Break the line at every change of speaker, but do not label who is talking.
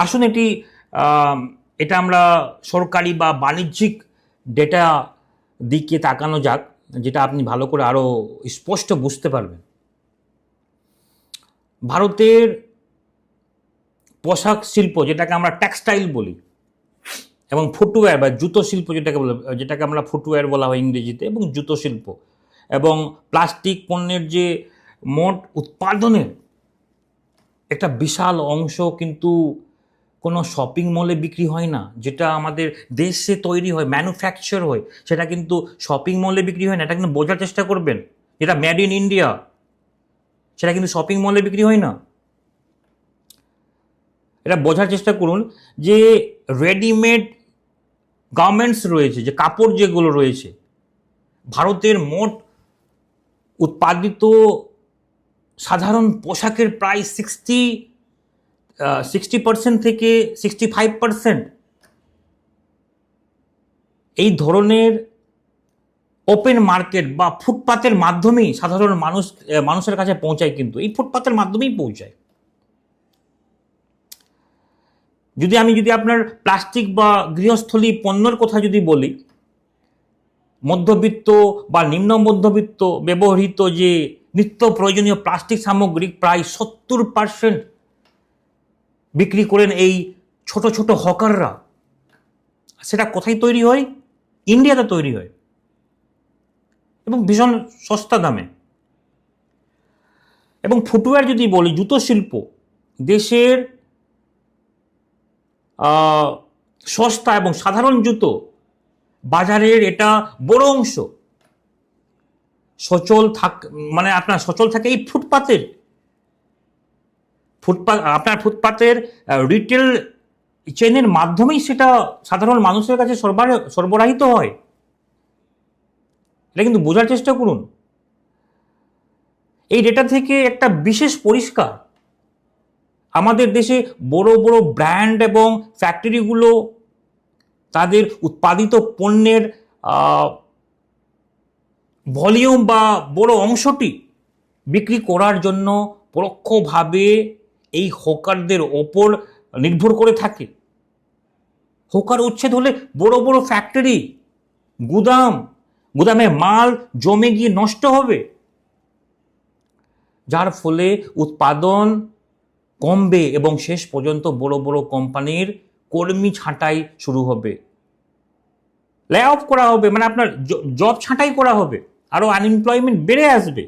আসুন এটা আমরা সরকারি বা বাণিজ্যিক ডেটা দিকে তাকানো যাক, যেটা আপনি ভালো করে আরো স্পষ্ট বুঝতে পারবেন। ভারতের পোশাক শিল্প, যেটাকে আমরা টেক্সটাইল বলি, এবং ফুটওয়্যার বা জুতো শিল্প, যেটাকে আমরা ফুটওয়্যার বলা হয় ইংরেজিতে, এবং জুতো শিল্প এবং প্লাস্টিক পণ্যের যে মোট উৎপাদনের একটা বিশাল অংশ কিন্তু কোনো শপিং মলে বিক্রি হয় না। যেটা আমাদের দেশে তৈরি হয়, ম্যানুফ্যাকচার হয়, সেটা কিন্তু শপিং মলে বিক্রি হয় না। এটা কিন্তু বোঝার চেষ্টা করবেন। যেটা মেড ইন ইন্ডিয়া, সেটা কিন্তু শপিং মলে বিক্রি হয় না। এটা বোঝার চেষ্টা করুন যে রেডিমেড গার্মেন্টস রয়েছে, যে কাপড় যেগুলো রয়েছে, ভারতের মোট উৎপাদিত সাধারণ পোশাকের প্রায় 60% থেকে 65% এই ধরনের ওপেন মার্কেট বা ফুটপাতের মাধ্যমেই সাধারণ মানুষের কাছে পৌঁছায়। কিন্তু এই ফুটপাতের মাধ্যমেই পৌঁছায়। যদি আপনার প্লাস্টিক বা গৃহস্থলী পণ্যের কথা যদি বলি, মধ্যবিত্ত বা নিম্ন মধ্যবিত্ত ব্যবহৃত যে নিত্য প্রয়োজনীয় প্লাস্টিক সামগ্রী প্রায় 70% বিক্রি করেন এই ছোট ছোট হকাররা। সেটা কোথায় তৈরি হয়? ইন্ডিয়াতে তৈরি হয়, এবং ভীষণ সস্তা দামে। এবং ফুটওয়্যার যদি বলি, জুতো শিল্প, দেশের সস্তা এবং সাধারণ জুতো বাজারের এটা বড় অংশ আপনার সচল থাকে এই ফুটপাতের রিটেল চেনের মাধ্যমেই সেটা সাধারণ মানুষের কাছে সরবরাহিত হয়। এটা কিন্তু বোঝার চেষ্টা করুন। এই ডেটা থেকে একটা বিশেষ পরিষ্কার, আমাদের দেশে বড় বড় ব্র্যান্ড এবং ফ্যাক্টরিগুলো তাদের উৎপাদিত পণ্যের ভলিউম বা বড় অংশটি বিক্রি করার জন্য পরোক্ষভাবে এই হকারদের ওপর নির্ভর করে থাকে। হকার উচ্ছেদ হলে বড় বড় ফ্যাক্টরি, গুদামে মাল জমে গিয়ে নষ্ট হবে, যার ফলে উৎপাদন কমবে এবং শেষ পর্যন্ত বড় বড় কোম্পানির কর্মী ছাঁটাই শুরু হবে, লে অফ করা হবে, মানে আপনার জব ছাঁটাই করা হবে, আরো আনএমপ্লয়মেন্ট বেড়ে আসবে।